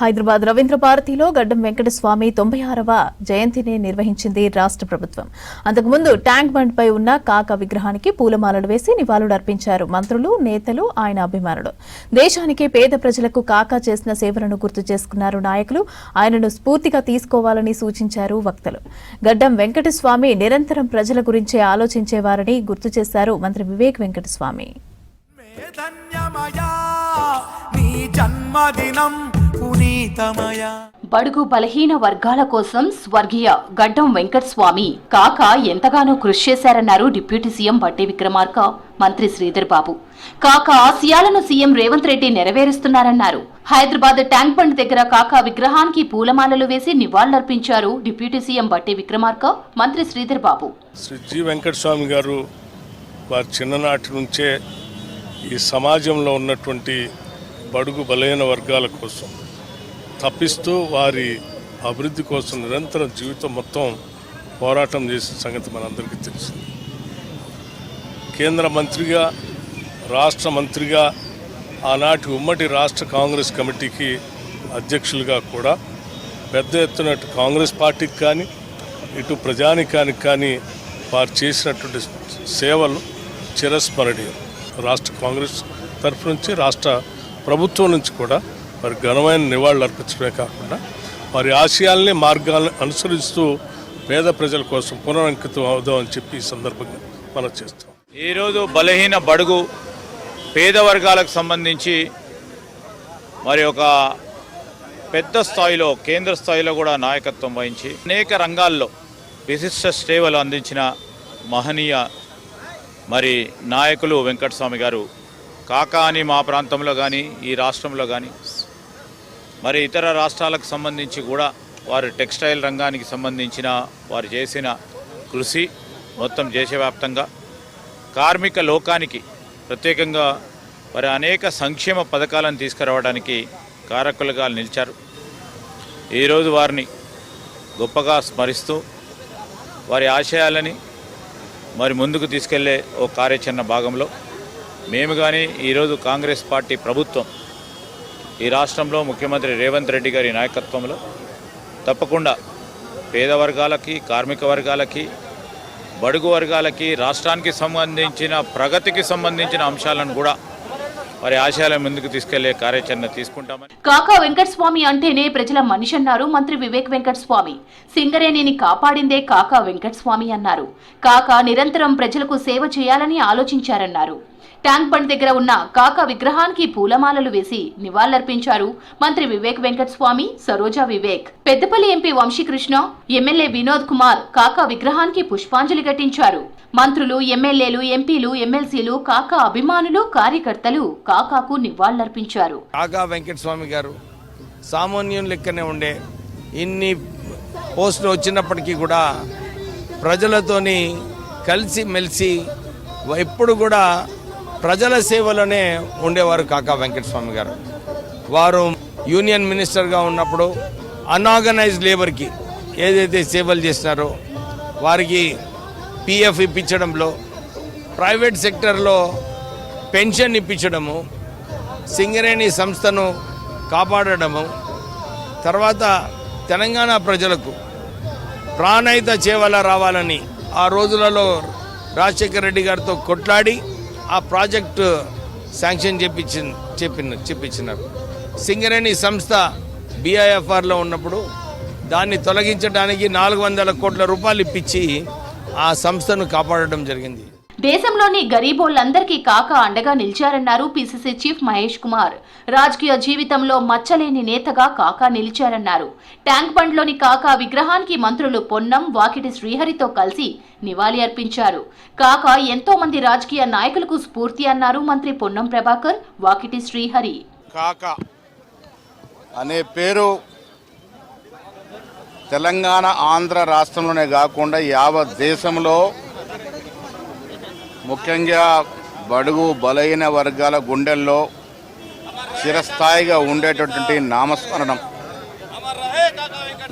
హైదరాబాద్ రవీంద్ర భారతిలో గడ్డం వెంకటస్వామి 96వ జయంతిని నిర్వహించింది రాష్ట్ర ప్రభుత్వం. అంతకుముందు ట్యాంక్ బండ్ పై ఉన్న కాకా విగ్రహానికి పూలమాలలు వేసి నివాళులర్పించారు మంత్రులు, నేతలు, ఆయన అభిమానులు. దేశానికి పేద ప్రజలకు కాకా చేసిన సేవలను గుర్తు చేసుకున్నారు నాయకులు. ఆయనను స్ఫూర్తిగా తీసుకోవాలని సూచించారు వక్తలు. గడ్డం వెంకటస్వామి నిరంతరం ప్రజల గురించే ఆలోచించేవారని గుర్తు చేశారు మంత్రి వివేక్ వెంకటస్వామి. బడుగు బలహీన వర్గాల కోసం స్వర్గీయ గడ్డం వెంకటస్వామి కాకా ఎంతగానో కృషి చేశారన్నారు డిప్యూటీ సీఎం బట్టి విక్రమార్క, మంత్రి శ్రీధర్ బాబు. కాకా ఆశయాలను సీఎం రేవంత్ రెడ్డి నెరవేరుస్తున్నారన్నారు. హైదరాబాద్ ట్యాంక్ బండ్ దగ్గర కాకా విగ్రహానికి పూలమాలలు వేసి నివాళులర్పించారు డిప్యూటీ సీఎం బట్టి విక్రమార్క, మంత్రి శ్రీధర్ బాబు. శ్రీ వెంకటస్వామి గారు వారి చిన్ననాటి నుంచే ఈ సమాజంలో ఉన్నటువంటి బడుగు బలహీన వర్గాల కోసం తప్పిస్తూ వారి అభివృద్ధి కోసం నిరంతరం జీవితం మొత్తం పోరాటం చేసిన సంగతి మనందరికీ తెలిసింది. కేంద్ర మంత్రిగా, రాష్ట్ర మంత్రిగా, ఆనాటి ఉమ్మడి రాష్ట్ర కాంగ్రెస్ కమిటీకి అధ్యక్షులుగా కూడా పెద్ద ఎత్తున ఇటు కాంగ్రెస్ పార్టీకి కానీ ఇటు ప్రజానికానికి కానీ వారు చేసినటువంటి సేవలు చిరస్మరణీయం. రాష్ట్ర కాంగ్రెస్ తరఫు నుంచి, రాష్ట్ర ప్రభుత్వం నుంచి కూడా వారి ఘనమైన నివాళులు అర్పించడమే కాకుండా వారి ఆశయాల్ని, మార్గాలను అనుసరిస్తూ పేద ప్రజల కోసం పునరంకితం అవుదామని చెప్పి ఈ సందర్భంగా మనం చేస్తాం. ఈరోజు బలహీన బడుగు పేద వర్గాలకు సంబంధించి మరి ఒక పెద్ద స్థాయిలో, కేంద్ర స్థాయిలో కూడా నాయకత్వం వహించి అనేక రంగాల్లో విశిష్ట సేవలు అందించిన మహనీయ మరి నాయకులు వెంకటస్వామి గారు. కాకా అని మా ప్రాంతంలో కానీ, ఈ రాష్ట్రంలో కానీ, మరి ఇతర రాష్ట్రాలకు సంబంధించి కూడా వారు టెక్స్టైల్ రంగానికి సంబంధించిన వారు చేసిన కృషి మొత్తం దేశవ్యాప్తంగా కార్మిక లోకానికి ప్రత్యేకంగా వారి అనేక సంక్షేమ పథకాలను తీసుకురావడానికి కారకులుగా నిలిచారు. ఈరోజు వారిని గొప్పగా స్మరిస్తూ వారి ఆశయాలని మరి ముందుకు తీసుకెళ్లే ఓ కార్యాచరణ భాగంలో మేము కానీ ఈరోజు కాంగ్రెస్ పార్టీ ప్రభుత్వం ఈ రాష్ట్రంలో ముఖ్యమంత్రి రేవంత్ రెడ్డి గారి నాయకత్వంలో తప్పకుండా పేద వర్గాలకి, కార్మిక వర్గాలకి, బడుగు వర్గాలకి, రాష్ట్రానికి సంబంధించిన ప్రగతికి సంబంధించిన అంశాలను కూడా వారి ఆశయాల ముందుకు తీసుకెళ్లే కార్యాచరణ తీసుకుంటామని. కాకా వెంకటస్వామి అంటేనే ప్రజల మనిషి అన్నారు మంత్రి వివేక్ వెంకటస్వామి. సింగరేణిని కాపాడిందే కాకా వెంకటస్వామి అన్నారు. కాకా నిరంతరం ప్రజలకు సేవ చేయాలని ఆలోచించారన్నారు. ట్యాంక్ బండ్ దగ్గర ఉన్న కాకా విగ్రహానికి పూలమాలలు వేసి నివాళులర్పించారు మంత్రి వివేక్ వెంకటస్వామి, సరోజా వివేక్. పెద్దపల్లి ఎంపీ వంశీకృష్ణ, ఎమ్మెల్యే వినోద్ కుమార్ కాకా విగ్రహానికి పుష్పాంజలి ఘటించారు. మంత్రులు, ఎమ్మెల్యేలు, ఎంపీలు, ఎమ్మెల్సీలు, కాకా అభిమానులు, కార్యకర్తలు కాకాకు నివాళులర్పించారు. కాకా వెంకటస్వామి గారు సామాన్యం లెక్కనే ఉండే, ఇన్ని పోస్టులు వచ్చినప్పటికీ కూడా ప్రజలతోని కలిసి మెలిసి ఎప్పుడు కూడా ప్రజల సేవలోనే ఉండేవారు కాకా వెంకటస్వామి గారు. వారు యూనియన్ మినిస్టర్గా ఉన్నప్పుడు అన్ఆర్గనైజ్డ్ లేబర్కి ఏదైతే సేవలు చేసినారో వారికి పిఎఫ్ ఇప్పించడంలో, ప్రైవేట్ సెక్టర్లో పెన్షన్ ఇప్పించడము, సింగరేణి సంస్థను కాపాడడము, తర్వాత తెలంగాణ ప్రజలకు ప్రాణహిత చేవల రావాలని ఆ రోజులలో రాజశేఖర రెడ్డి గారితో కొట్లాడి ఆ ప్రాజెక్టు శాంక్షన్ చెప్పించినారు. సింగరేణి సంస్థ బిఐఎఫ్ఆర్లో ఉన్నప్పుడు దాన్ని తొలగించడానికి 400 కోట్ల రూపాయలు ఇప్పించి ఆ సంస్థను కాపాడడం జరిగింది. దేశంలోని గరీబోళ్లందరికీ కాకా అండగా నిలిచారన్నారు పీసీసీ చీఫ్ మహేష్ కుమార్. రాజకీయ జీవితంలో మచ్చలేని నేతగా కాకా నిలిచారన్నారు. ట్యాంక్ బండ్లోని కాకా విగ్రహానికి మంత్రులు పొన్నం, వాకిటి శ్రీహరితో కలిసి నివాళి అర్పించారు. కాకా ఎంతో మంది రాజకీయ నాయకులకు స్ఫూర్తి అన్నారు మంత్రి పొన్నం ప్రభాకర్, వాకిటి శ్రీహరి. కాకా అనే పేరు తెలంగాణ, ఆంధ్ర రాష్ట్రంలోనే కాకుండా యావత్ దేశంలో ముఖ్యంగా బడుగు బలహీన వర్గాల గుండెల్లో చిరస్థాయిగా ఉండేటటువంటి నామస్మరణం.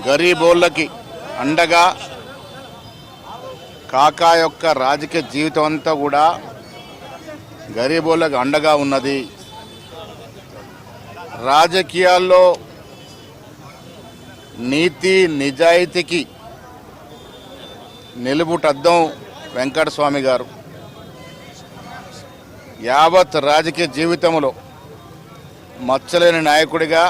గరీబోళ్ళకి అండగా కాకా యొక్క రాజకీయ జీవితం అంతా కూడా గరీబోళ్ళకి అండగా ఉన్నది. రాజకీయాల్లో నీతి నిజాయితీకి నిలుపుటద్దం వెంకటస్వామి గారు యావత్ రాజకీయ జీవితంలో మచ్చలేని నాయకుడిగా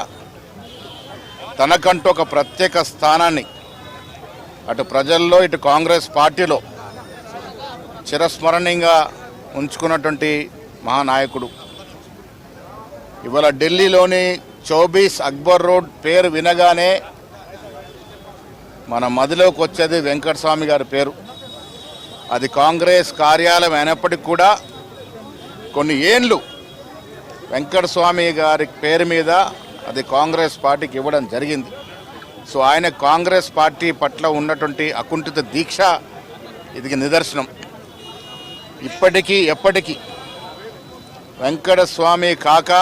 తనకంటూ ఒక ప్రత్యేక స్థానాన్ని అటు ప్రజల్లో ఇటు కాంగ్రెస్ పార్టీలో చిరస్మరణీయంగా ఉంచుకున్నటువంటి మహానాయకుడు. ఇవాళ ఢిల్లీలోని 24 అక్బర్ రోడ్ పేరు వినగానే మన మదిలోకి వచ్చేది వెంకటస్వామి గారి పేరు. అది కాంగ్రెస్ కార్యాలయం అయినప్పటికీ కూడా కొన్ని ఏండ్లు వెంకటస్వామి గారి పేరు మీద అది కాంగ్రెస్ పార్టీకి ఇవ్వడం జరిగింది. సో ఆయన కాంగ్రెస్ పార్టీ పట్ల ఉన్నటువంటి అకుంఠిత దీక్ష ఇది నిదర్శనం. ఇప్పటికీ ఎప్పటికీ వెంకటస్వామి కాక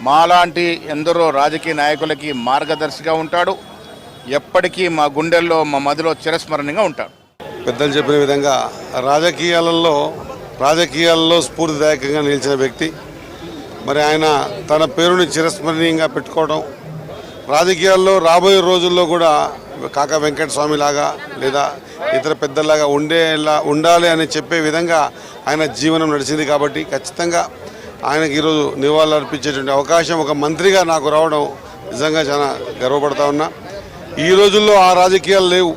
మాలాంటి ఎందరో రాజకీయ నాయకులకి మార్గదర్శిగా ఉంటాడు. ఎప్పటికీ మా గుండెల్లో మా మదిలో చిరస్మరణీయంగా ఉంటాడు. పెద్దలు చెప్పిన విధంగా రాజకీయాల్లో స్ఫూర్తిదాయకంగా నిలిచిన వ్యక్తి. మరి ఆయన తన పేరుని చిరస్మరణీయంగా పెట్టుకోవడం, రాజకీయాల్లో రాబోయే రోజుల్లో కూడా కాకా వెంకటస్వామి లాగా లేదా ఇతర పెద్దలాగా ఉండాలి అని చెప్పే విధంగా ఆయన జీవనం నడిచింది. కాబట్టి ఖచ్చితంగా ఆయనకి ఈరోజు నివాళులు అర్పించేటువంటి అవకాశం ఒక మంత్రిగా నాకు రావడం నిజంగా చాలా గర్వపడతా ఉన్నా. ఈ రోజుల్లో ఆ రాజకీయాలు లేవు.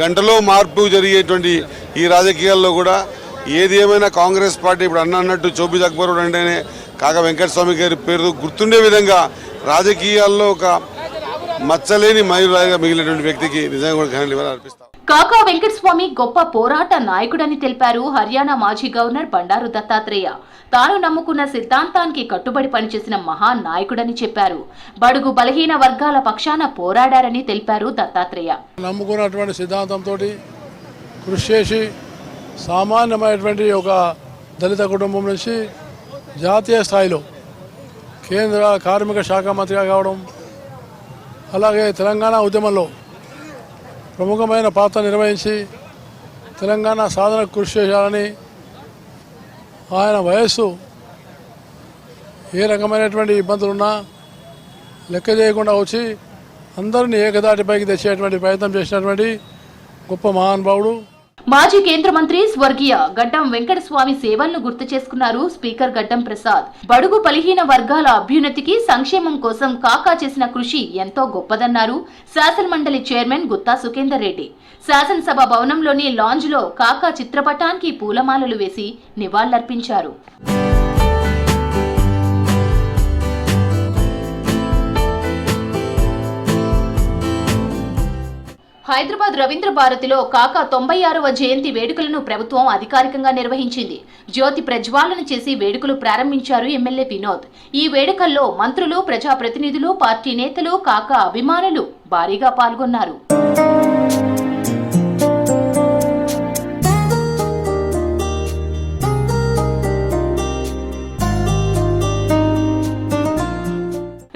గంటలో మార్పు జరిగేటువంటి ఈ రాజకీయాల్లో కూడా ఏది ఏమైనా కాంగ్రెస్ పార్టీ ఇప్పుడు అన్నట్టు 24 అక్బర్ రోడ్ అంటేనే కాకా వెంకటస్వామి గారి పేరు గుర్తుండే విధంగా రాజకీయాల్లో ఒక మచ్చలేని మైలురాయిగా మిగిలినటువంటి వ్యక్తికి నిజంగా కూడా ఘన నివాళులు అర్పిస్తాం. కాకా వెంకటస్వామి గొప్ప పోరాట నాయకుడని తెలిపారు హర్యానా మాజీ గవర్నర్ బండారు దత్తాత్రేయ. తాను నమ్ముకున్న సిద్ధాంతానికి కట్టుబడి పనిచేసిన మహానాయకుడని చెప్పారు. బడుగు బలహీన వర్గాల పక్షాన పోరాడారని తెలిపారు దత్తాత్రేయ. నమ్ముకున్నటువంటి సిద్ధాంతంతో కృషి చేసి సామాన్యమైనటువంటి ఒక దళిత కుటుంబం నుంచి జాతీయ స్థాయిలో కేంద్ర కార్మిక శాఖ మంత్రిగా కావడం, అలాగే తెలంగాణ ఉద్యమంలో ప్రముఖమైన పాత్ర నిర్వహించి తెలంగాణ సాధనకు కృషి చేయాలని ఆయన వయస్సు ఏ రకమైనటువంటి ఇబ్బందులున్నా లెక్క చేయకుండా వచ్చి అందరినీ ఏకదాటిపైకి తెచ్చేటువంటి ప్రయత్నం చేసినటువంటి గొప్ప మహానుభావుడు. మాజీ కేంద్ర మంత్రి స్వర్గీయ గడ్డం వెంకటస్వామి సేవలను గుర్తు చేసుకున్నారు స్పీకర్ గడ్డం ప్రసాద్. బడుగు బలహీన వర్గాల అభ్యున్నతికి సంక్షేమం కోసం కాకా చేసిన కృషి ఎంతో గొప్పదన్నారు శాసనమండలి చైర్మన్ గుత్తా సుఖేందర్ రెడ్డి. శాసనసభ భవనంలోని లాంజ్ లో కాకా చిత్రపటానికి పూలమాలలు వేసి నివాళులర్పించారు. హైదరాబాద్ రవీంద్ర భారతిలో కాకా 96వ జయంతి వేడుకలను ప్రభుత్వం అధికారికంగా నిర్వహించింది. జ్యోతి ప్రజ్వాలన చేసి వేడుకలు ప్రారంభించారు ఎమ్మెల్యే వినోద్. ఈ వేడుకల్లో మంత్రులు, ప్రజాప్రతినిధులు, పార్టీ నేతలు, కాకా అభిమానులు భారీగా పాల్గొన్నారు.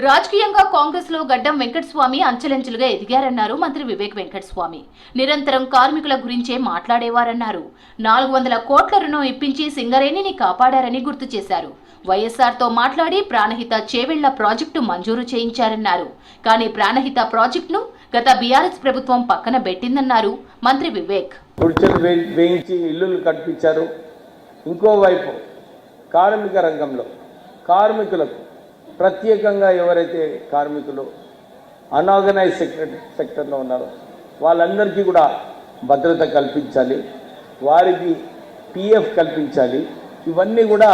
రాజకీయంగా కాంగ్రెస్ లో గడ్డం వెంకటస్వామి అంచెలంచెలుగా ఎదిగారన్నారు మంత్రి వివేక్ వెంకటస్వామి. నిరంతరం కార్మికుల గురించే మాట్లాడేవారన్నారు. 400 కోట్ల రుణం ఇప్పించి సింగరేణిని కాపాడారని గుర్తు చేశారు. వైఎస్ఆర్ తో మాట్లాడి ప్రాణహిత చేవెళ్ల ప్రాజెక్టు మంజూరు చేయించారన్నారు. కానీ ప్రాణహిత ప్రాజెక్టును గత బీఆర్ఎస్ ప్రభుత్వం పక్కన పెట్టిందన్నారు మంత్రి వివేక్. వేయించి ఇల్లులు కట్టించారు. ఇంకోవైపు కార్మిక రంగంలో కార్మికులకు ప్రత్యేకంగా ఎవరైతే కార్మికులు అన్ఆర్గనైజ్ సెక్టర్లో ఉన్నారో వాళ్ళందరికీ కూడా భద్రత కల్పించాలి, వారికి పిఎఫ్ కల్పించాలి. ఇవన్నీ కూడా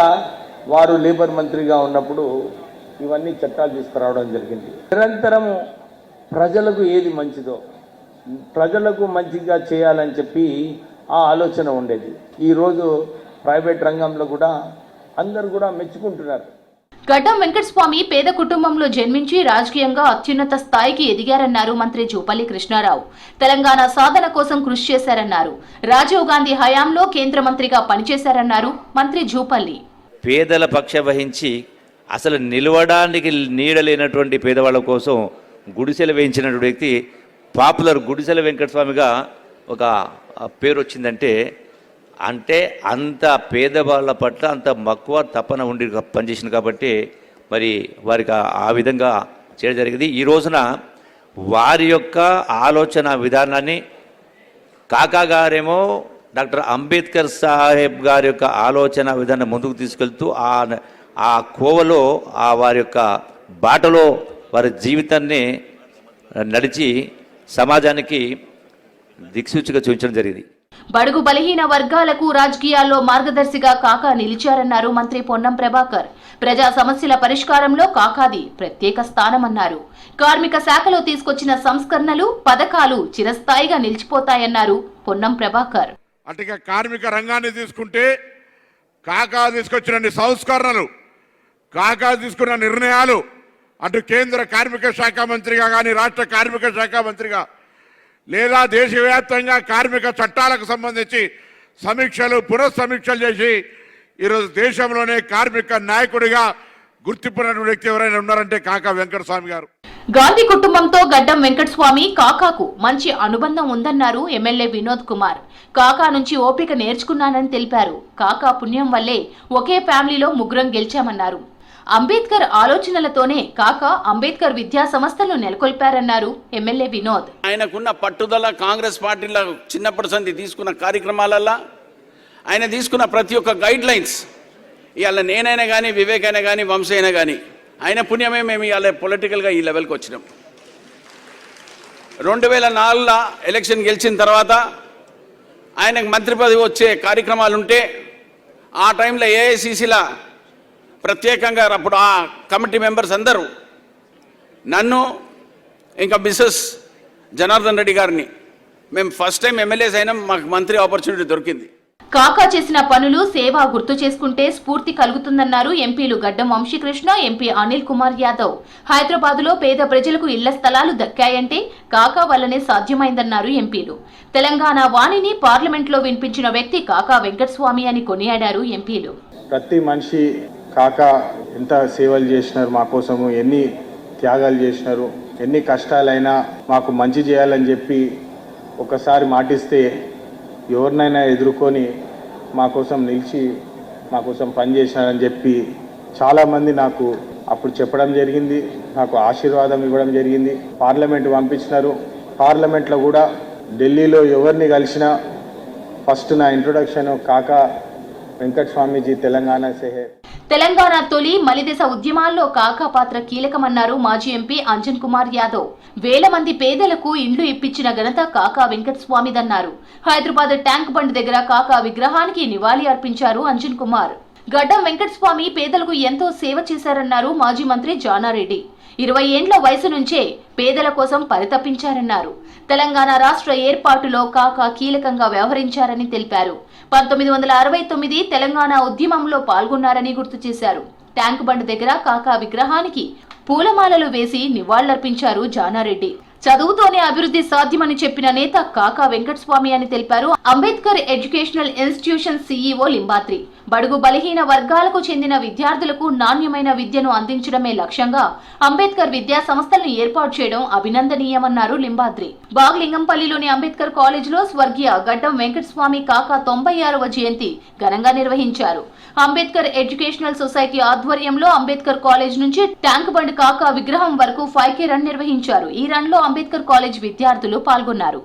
వారు లేబర్ మంత్రిగా ఉన్నప్పుడు ఇవన్నీ చట్టాలు తీసుకురావడం జరిగింది. నిరంతరము ప్రజలకు ఏది మంచిదో ప్రజలకు మంచిగా చేయాలని చెప్పి ఆ ఆలోచన ఉండేది. ఈరోజు ప్రైవేట్ రంగంలో కూడా అందరు కూడా మెచ్చుకుంటున్నారు. గడ్డం వెంకటస్వామి పేద కుటుంబంలో జన్మించి రాజకీయంగా అత్యున్నత స్థాయికి ఎదిగారన్నారు మంత్రి జూపల్లి కృష్ణారావు. తెలంగాణ సాధన కోసం కృషి చేశారన్నారు. రాజీవ్ గాంధీ హయాంలో కేంద్ర మంత్రిగా పనిచేశారన్నారు మంత్రి జూపల్లి. పేదల పక్ష వహించి అసలు నిలవడానికి నీడలేనటువంటి పేదవాళ్ళ కోసం గుడిసెలు వేయించినటువంటి వ్యక్తి పాపులర్ గుడిసెల వెంకటస్వామిగా ఒక పేరు వచ్చిందంటే అంత పేదవాళ్ళ పట్ల అంత మక్కువ తపన ఉండి పనిచేసింది కాబట్టి మరి వారికి ఆ విధంగా చేయడం జరిగింది. ఈ రోజున వారి యొక్క ఆలోచన విధానాన్ని కాకా గారేమో డాక్టర్ అంబేద్కర్ సాహెబ్ గారి యొక్క ఆలోచన విధానం ముందుకు తీసుకెళ్తూ ఆ కోవలో వారి యొక్క బాటలో వారి జీవితాన్ని నడిచి సమాజానికి దిక్సూచిగా చూపించడం జరిగింది. బడుగు బలహీన వర్గాలకు రాజకీయాల్లో మార్గదర్శిగా కాకా నిలిచారన్నారు మంత్రి పొన్నం ప్రభాకర్. ప్రజా సమస్యల పరిష్కారంలో కాకాది ప్రత్యేక స్థానమన్నారు. కార్మిక శాఖలో తీసుకొచ్చిన సంస్కరణలు, పథకాలు చిరస్థాయిగా నిలిచిపోతాయన్నారు పొన్నం ప్రభాకర్. అంటే కార్మిక రంగాన్ని తీసుకుంటే కాకా తీసుకొచ్చిన సంస్కరణలు, కాకా తీసుకున్న నిర్ణయాలు, అటు కేంద్ర కార్మిక శాఖ మంత్రిగా కానీ రాష్ట్ర కార్మిక శాఖ మంత్రిగా లేదా దేశవ్యాప్తంగా కార్మిక చట్టాలకు సంబంధించి సమీక్షలు, పునఃసమీక్షలు చేసి ఈరోజు దేశంలోనే కార్మిక నాయకుడిగా గుర్తింపున్న వ్యక్తి ఎవరైనా ఉన్నారంటే కాకా వెంకటస్వామి గారు. గాంధీ కుటుంబంతో గడ్డం వెంకటస్వామి, కాకాకు మంచి అనుబంధం ఉందన్నారు ఎమ్మెల్యే వినోద్ కుమార్. కాకా నుంచి ఓపిక నేర్చుకున్నానని తెలిపారు. కాకా పుణ్యం వల్లే ఒకే ఫ్యామిలీలో ముగ్గురం గెలిచామన్నారు. అంబేద్కర్ ఆలోచనలతోనే కాకా అంబేద్కర్ విద్యా సంస్థలను నెలకొల్పారన్నారు ఎమ్మెల్యే వినోద్. ఆయనకున్న పట్టుదల, కాంగ్రెస్ పార్టీలో చిన్నప్పటి సంది తీసుకున్న కార్యక్రమాలల్లో ఆయన తీసుకున్న ప్రతి ఒక్క గైడ్ లైన్స్ ఇవాళ నేనైనా కానీ, వివేక్ అయినా కానీ, వంశీ అయినా కానీ ఆయన పుణ్యమే మేము ఇవాళ పొలిటికల్గా ఈ లెవెల్కి వచ్చినాం. 2004లో ఎలక్షన్ గెలిచిన తర్వాత ఆయనకు మంత్రి పదవి వచ్చే కార్యక్రమాలుంటే ఆ టైంలో ఏఐసిసిలా ప్రత్యేకంగా అప్పుడు ఆ కమిటీ మెంబర్స్ అందరూ నన్ను ఇంకా మిస్సెస్ జనార్దన్ రెడ్డి గారిని మేము ఫస్ట్ టైం ఎమ్మెల్యేస్ అయినా మాకు మంత్రి ఆపర్చునిటీ దొరికింది. కాకా చేసిన పనులు, సేవ గుర్తు చేసుకుంటే స్ఫూర్తి కలుగుతుందన్నారు ఎంపీలు గడ్డం వంశీకృష్ణ, ఎంపీ అనిల్ కుమార్ యాదవ్. హైదరాబాద్లో పేద ప్రజలకు ఇళ్ల స్థలాలు దక్కాయంటే కాకా వల్లనే సాధ్యమైందన్నారు ఎంపీలు. తెలంగాణ వాణిని పార్లమెంట్లో వినిపించిన వ్యక్తి కాకా వెంకటస్వామి అని కొనియాడారు ఎంపీలు. ప్రతి మనిషి కాకా ఎంత సేవలు చేసినారు, మా కోసము ఎన్ని త్యాగాలు చేసినారు, ఎన్ని కష్టాలైనా మాకు మంచి చేయాలని చెప్పి ఒకసారి మాటిస్తే ఎవరినైనా ఎదుర్కొని మా కోసం నిలిచి మా కోసం పనిచేసినారని చెప్పి చాలామంది నాకు అప్పుడు చెప్పడం జరిగింది. నాకు ఆశీర్వాదం ఇవ్వడం జరిగింది. పార్లమెంట్ పంపించినారు. పార్లమెంట్లో కూడా ఢిల్లీలో ఎవరిని కలిసినా ఫస్ట్ నా ఇంట్రొడక్షన్ కాకా వెంకటస్వామిజీ తెలంగాణ సేహే. తెలంగాణ తొలి మలిదశ ఉద్యమాల్లో కాకా పాత్ర కీలకమన్నారు మాజీ ఎంపీ అంజన్ కుమార్ యాదవ్. వేల మంది పేదలకు ఇండ్లు ఇప్పించిన ఘనత కాకా వెంకటస్వామిదన్నారు. హైదరాబాద్ ట్యాంక్ బండ్ దగ్గర కాకా విగ్రహానికి నివాళి అర్పించారు అంజన్ కుమార్. గడ్డం వెంకటస్వామి పేదలకు ఎంతో సేవ చేశారన్నారు మాజీ మంత్రి జానారెడ్డి. 20 ఏండ్ల వయసు నుంచే పేదల కోసం పరితపించారన్నారు. తెలంగాణ రాష్ట్ర ఏర్పాటులో కాకా కీలకంగా వ్యవహరించారని తెలిపారు. 1969 తెలంగాణ ఉద్యమంలో పాల్గొన్నారని గుర్తు చేశారు. ట్యాంక్ బండ్ దగ్గర కాకా విగ్రహానికి పూలమాలలు వేసి నివాళులర్పించారు జానారెడ్డి. చదువుతోనే అభివృద్ధి సాధ్యమని చెప్పిన నేత కాకా వెంకటస్వామి అని తెలిపారు Ambedkar educational institution CEO Limbadri. బడుగు బలహీన వర్గాలకు చెందిన విద్యార్థులకు నాణ్యమైన విద్యను అందించడమే లక్ష్యంగా అంబేద్కర్ విద్యా సంస్థలను ఏర్పాటు చేయడం అభినందనీయమన్నారు లింబాద్రి. బాగ్లింగంపల్లిలోని అంబేద్కర్ కాలేజీలో స్వర్గీయ గడ్డం వెంకటస్వామి కాకా 96వ జయంతి ఘనంగా నిర్వహించారు. అంబేద్కర్ ఎడ్యుకేషనల్ సొసైటీ ఆధ్వర్యంలో అంబేద్కర్ కాలేజ్ నుంచి ట్యాంక్ బండ్ కాకా విగ్రహం వరకు 5K రన్ నిర్వహించారు. ఈ రన్ లో అంబేద్కర్ కాలేజ్ విద్యార్థులు పాల్గొన్నారు.